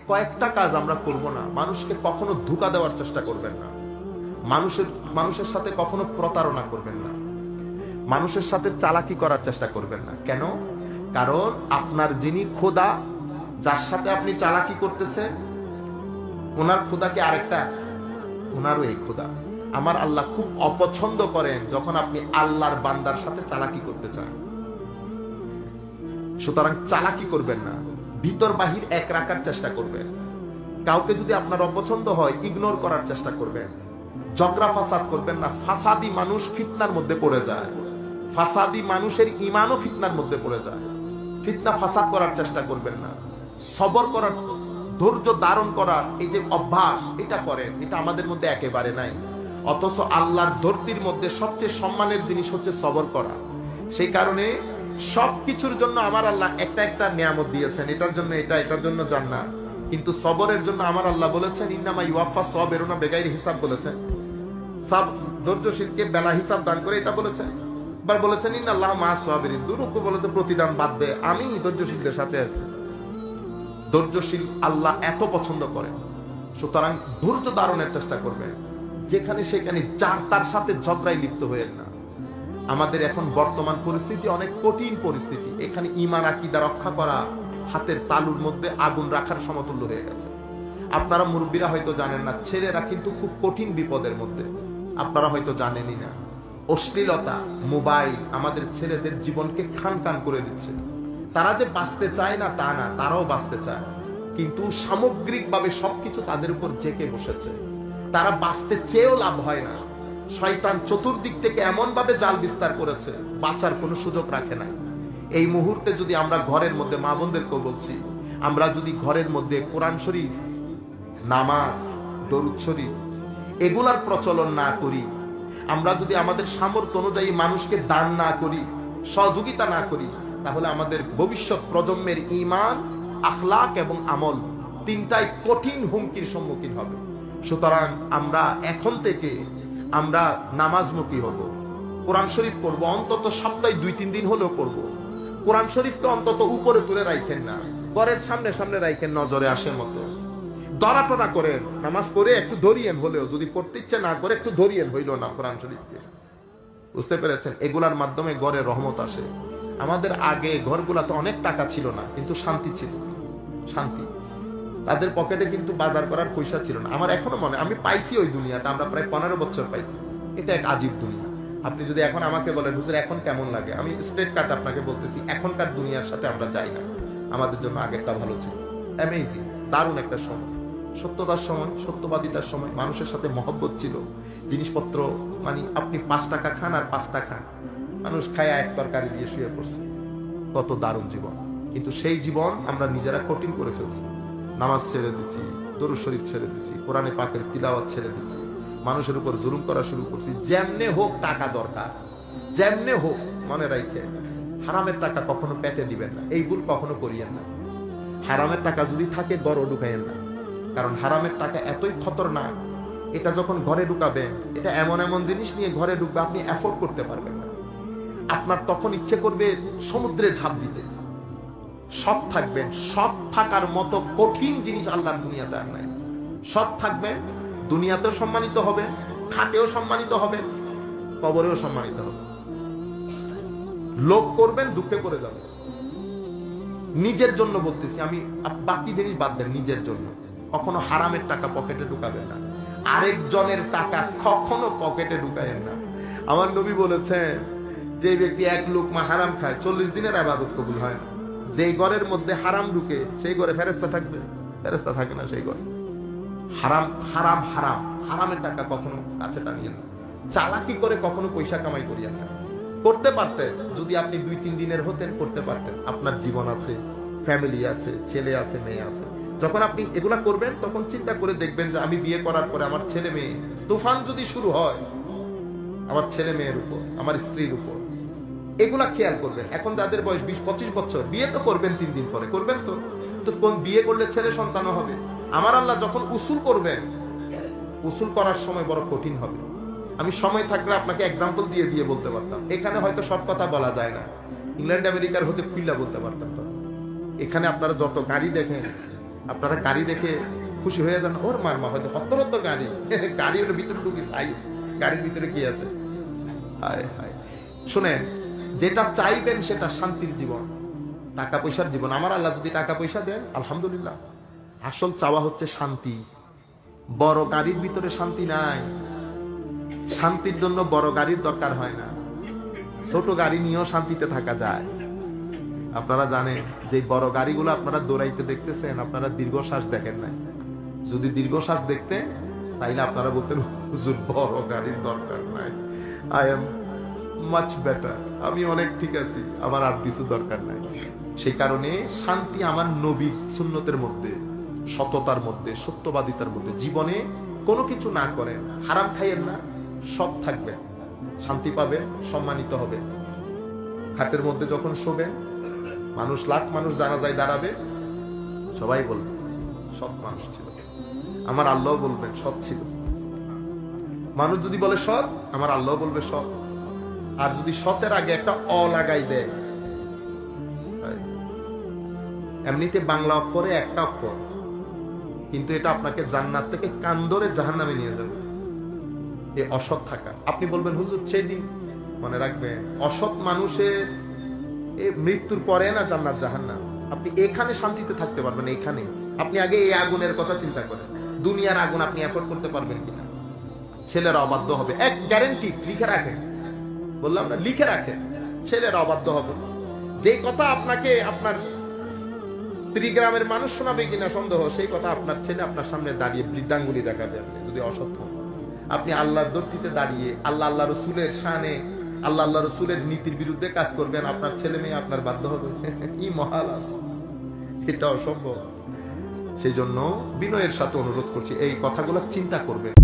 কয়েকটা কাজ আমরা করব না। মানুষকে কখনো ধোঁকা দেওয়ার চেষ্টা করবেন না, মানুষের সাথে কখনো প্রতারণা করবেন না, মানুষের সাথে চালাকি করার চেষ্টা করবেন না। কেন? কারণ আপনার যিনি খোদা, যার সাথে আপনি চালাকি করতেছেন, ওনার খোদাকে আরেকটা, ওনারও এই খোদা। আমার আল্লাহ খুব অপছন্দ করেন যখন আপনি আল্লাহর বান্দার সাথে চালাকি করতে চান। সুতরাং চালাকি করবেন না, ভিতর বাহির এক রাখার চেষ্টা করবেন। কাউকে যদি আপনার অপছন্দ হয়, ইগনোর করার চেষ্টা করবেন। ঝগড়া ফাসাদ করবেন না। ফাসাদি মানুষ ফিতনার মধ্যে পড়ে যায়, ফাসাদি মানুষের ঈমানও ফিতনার মধ্যে পড়ে যায়। ফিতনা ফাসাদ করার চেষ্টা করবেন না। সবর করার, ধৈর্য ধারণ করার এই যে অভ্যাস, এটা করেন, এটা আমাদের মধ্যে একেবারে নাই। অথচ আল্লাহর ধরতির মধ্যে সবচেয়ে সম্মানের জিনিস হচ্ছে সবর করা। সেই কারণে সবকিছুর জন্য আমার আল্লাহ একটা একটা নিয়ামত দিয়েছেন, এটার জন্য এটা, এটার জন্য জান্নাত। কিন্তু সবরের জন্য আমার আল্লাহ বলেছেন ইন্নামা ইউয়াফা সাবিরুনা বিগাইরি হিসাব বলেছেন। সব ধৈর্যশীলকে বেলা হিসাব দান করে, এটা বলেছেন। আবার বলেছেন ইন্নাল্লাহা মাআস সাবিরিন, দুরূহ বলেছে প্রতিদান বাদ দে, আমি ধৈর্যশীলদের সাথে আছি। ধৈর্যশীল আল্লাহ এত পছন্দ করেন। সুতরাং ধৈর্য ধারণের চেষ্টা করবেন। যেখানে সেখানে যার তার সাথে ঝগড়ায় লিপ্ত হয়েন না। আমাদের এখন বর্তমান পরিস্থিতি অনেক কঠিন পরিস্থিতি। এখানে ঈমান আকীদা রক্ষা করা হাতের তালুর মধ্যে আগুন রাখার সমতুল্য হয়ে গেছে। আপনারা মুরব্বীরা হয়তো জানেন না, ছেলেরা কিন্তু খুব কঠিন বিপদের মধ্যে, আপনারা হয়তো জানেনই না। অশ্লীলতা, মোবাইল আমাদের ছেলেদের জীবনকে খান খান করে দিচ্ছে। তারা যে বাঁচতে চায় না তা না, তারাও বাঁচতে চায়, কিন্তু সামগ্রিকভাবে সবকিছু তাদের উপর জেঁকে বসেছে। তারা বাঁচতে চেয়েও লাভ হয় না। শয়তান চতুর্দিক থেকে এমন ভাবে জাল বিস্তার করেছে, বাঁচার কোনো সুযোগ রাখে না। এই মুহূর্তে যদি আমরা ঘরের মধ্যে, মা বোনদেরকেও বলছি, আমরা যদি ঘরের মধ্যে কোরআন শরীফ, নামাজ, দরুদ শরীফ এগুলার প্রচলন না করি, আমরা যদি আমাদের সামর্থ্য অনুযায়ী মানুষকে দান না করি, সহযোগিতা না করি, তাহলে আমাদের ভবিষ্যৎ প্রজন্মের ঈমান, আখলাক এবং আমল তিনটাই কঠিন হুমকির সম্মুখীন হবে। সুতরাং আমরা এখন থেকে আমরা নামাজমুখী হব, কোরআন শরীফ পড়বো, অন্তত সপ্তাহে 2-3 দিন হলেও পড়বো। কোরআন শরীফকে অন্তত উপরে তুলে রাখেন না, ঘরের সামনে সামনে রাখেন, নজরে আসে মতো দরাটরা করেন। নামাজ পড়ে একটু ধরিয়েন, হলেও যদি পড়তে ইচ্ছে না করে একটু ধরিয়েন, হইল না কোরআন শরীফকে। বুঝতে পেরেছেন? এগুলার মাধ্যমে ঘরে রহমত আসে। আমাদের আগে ঘরগুলাতে অনেক টাকা ছিল না, কিন্তু শান্তি ছিল, শান্তি। তাদের পকেটে কিন্তু বাজার করার পয়সা ছিল না। আমার এখনো মনে, আমি পাইছি ওই দুনিয়াটা, আমরা প্রায় 15 বছর পাইছি। এটা এক আজীব দুনিয়া। আপনি যদি এখন আমাকে বলেন হুজুর এখন কেমন লাগে, আমি স্ট্রেট কাট আপনাকে বলতেছি, এখনকার দুনিয়ার সাথে আমরা যাই না। আমাদের জন্য আগেরটা ভালো ছিল। অ্যামেজিং, দারুণ একটা সময়, সত্যতার সময়, সত্যবাদিতার সময়, মানুষের সাথে মহব্বত ছিল। জিনিসপত্র মানে আপনি 5 টাকা খান আর 5 টাকা খান, মানুষ খায় এক তরকারি দিয়ে শুয়ে পড়ছে। কত দারুণ জীবন। কিন্তু সেই জীবন আমরা নিজেরা কঠিন করে ফেলছি। নামাজ ছেড়ে দিচ্ছি, দরুদ শরীফ ছেড়ে দিচ্ছি, কোরআনে পাকের তিলাওয়াত ছেড়ে দিচ্ছি, মানুষের উপর জুলুম করা শুরু করছি। যেমনে হোক টাকা দরকার, যেমনে হোক। মনে রাখে, হারামের টাকা কখনো পেটে দিবেন না, এই ভুল কখনো করিয়েন না। হারামের টাকা যদি থাকে ঘরে ঢুকাইয়েন না, কারণ হারামের টাকা এতই খতরনাক। এটা যখন ঘরে ঢুকাবেন, এটা এমন এমন জিনিস নিয়ে ঘরে ঢুকবে আপনি অ্যাফোর্ড করতে পারবেন না। আপনার তখন ইচ্ছে করবে সমুদ্রে ঝাঁপ দিতে। সৎ থাকবেন, সৎ থাকার মতো কঠিন জিনিস আল্লাহর দুনিয়াতে আর নাই। সৎ থাকবেন, দুনিয়াতেও সম্মানিত হবে, খাটেও সম্মানিত হবে, কবরেও সম্মানিত হবে। লোভ করবেন, দুঃখে পড়ে যাবে। নিজের জন্য বলতেছি আমি, বাকি জিনিস বাদ দেন, নিজের জন্য কখনো হারামের টাকা পকেটে ঢুকাবেন না। আরেকজনের টাকা কখনো পকেটে ঢুকাবেন না। আমার নবী বলেছেন, যে ব্যক্তি 1 লুকমা হারাম খায় 40 দিনের ইবাদত কবুল হয় না। যেই ঘরের মধ্যে হারাম ঢুকে সেই ঘরে ফেরেশতা থাকবে? ফেরেশতা থাকে না সেই ঘরে। হারাম হারাম হারাম, হারামের টাকা কখনো কাছে টানিয়েন না। চালাকি করে কখনো পয়সা কামাই করিয়েন না। করতে পারতেন, যদি আপনি 2-3 দিনের হতেন, করতে পারতেন। আপনার জীবন আছে, ফ্যামিলি আছে, ছেলে আছে, মেয়ে আছে। যখন আপনি এগুলা করবেন, তখন চিন্তা করে দেখবেন যে আমি বিয়ে করার পরে আমার ছেলে মেয়ে, তুফান যদি শুরু হয় আমার ছেলে মেয়ের উপর, আমার স্ত্রীর উপর, এগুলা খেয়াল করবেন। এখন যাদের বয়স 20-25 বছর, বিয়ে তো করবেন 3 দিন পরে, করবেন তো? তো কোন বিয়ে করলে ছেলে সন্তানও হবে। আমার আল্লাহ যখন উসুল করবেন, উসুল করার সময় বড় কঠিন হবে। আমি সময় থাকলে আপনাকে এক্সাম্পল দিয়ে দিয়ে বলতে পারতাম। এখানে হয়তো সব কথা বলা যায় না, ইংল্যান্ড আমেরিকার হতে খুইলা বলতে পারতাম। তো এখানে আপনারা যত গাড়ি দেখেন, আপনারা গাড়ি দেখে খুশি হয়ে যান, ওর মার মা হয়তো হত্তর হত্তর গাড়ি, গাড়ি হলো ভিতরে ঢুকি চাই, গাড়ির ভিতরে কি আছে। হায় হায়। শুনেন, যেটা চাইবেন সেটা শান্তির জীবন, টাকা পয়সার জীবন। আমার আল্লাহ যদি টাকা পয়সা দেন আলহামদুলিল্লাহ, আসল চাওয়া হচ্ছে শান্তি। বড় গাড়ির ভিতরে শান্তি নাই, শান্তির জন্য বড় গাড়ির দরকার হয় না, ছোট গাড়ি নিয়েও শান্তিতে থাকা যায়। আপনারা জানেন যে বড় গাড়িগুলো আপনারা দৌড়াইতে দেখতেছেন, আপনারা দীর্ঘশ্বাস দেখেন নাই। যদি দীর্ঘশ্বাস দেখতে তাইলে আপনারা বলতেন হুজুর বড় গাড়ির দরকার নাই, আই এম মাচ বেটার, আমি অনেক ঠিক আছি, আমার আর কিছু দরকার নাই। সেই কারণে শান্তি আমার নবীর সুন্নতের মধ্যে, সততার মধ্যে, সত্যবাদিতার মধ্যে। জীবনে কোনো কিছু না করেন, হারাম খাইয়েন না, সৎ থাকবেন, শান্তি পাবেন, সম্মানিত হবে। খাটের মধ্যে যখন শোবেন, মানুষ লাখ মানুষ জানাজায় দাঁড়াবে, সবাই বলবে সৎ মানুষ ছিল। আমার আল্লাহ বলবেন সৎ ছিল। মানুষ যদি বলে সৎ, আমার আল্লাহ বলবে সৎ। আর যদি সতের আগে একটা অ লাগাই দেয়, এমনিতে বাংলা অক্ষরে একটা অক্ষর, কিন্তু এটা আপনাকে জান্নাত থেকে কান ধরে জাহান্নামে নিয়ে যাবে। এই অসৎ থাকা। আপনি বলবেন হুজুর সেই দিন, মনে রাখবেন অসৎ মানুষের মৃত্যুর পরে না জান্নাত জাহান্নাম। আপনি এখানে শান্তিতে থাকতে পারবেন, এখানে। আপনি আগে এই আগুনের কথা চিন্তা করেন, দুনিয়ার আগুন আপনি এফোর্ড করতে পারবেন কিনা। ছেলেরা অবাধ্য হবে, এক গ্যারেন্টি, লিখে রাখেন। বললাম না, লিখে রাখেন, ছেলেরা অবাধ্য হবে। যে কথা আপনাকে আপনার ত্রিগ্রামের মানুষ শোনাবে কিনা সন্দেহ, সেই কথা আপনার ছেলে আপনার সামনে দাঁড়িয়ে বৃদ্ধাঙ্গুলি দেখাবে। আপনি যদি অসৎ হন, আপনি আল্লাহর দর্তিতে দাঁড়িয়ে আল্লাহ আল্লাহ রসুলের শানে, আল্লাহ আল্লাহ রসুলের নীতির বিরুদ্ধে কাজ করবেন, আপনার ছেলে মেয়ে আপনার বাধ্য হবে। কি মহালাস, এটা অসম্ভব। সেই জন্য বিনয়ের সাথে অনুরোধ করছি, এই কথাগুলো চিন্তা করবেন।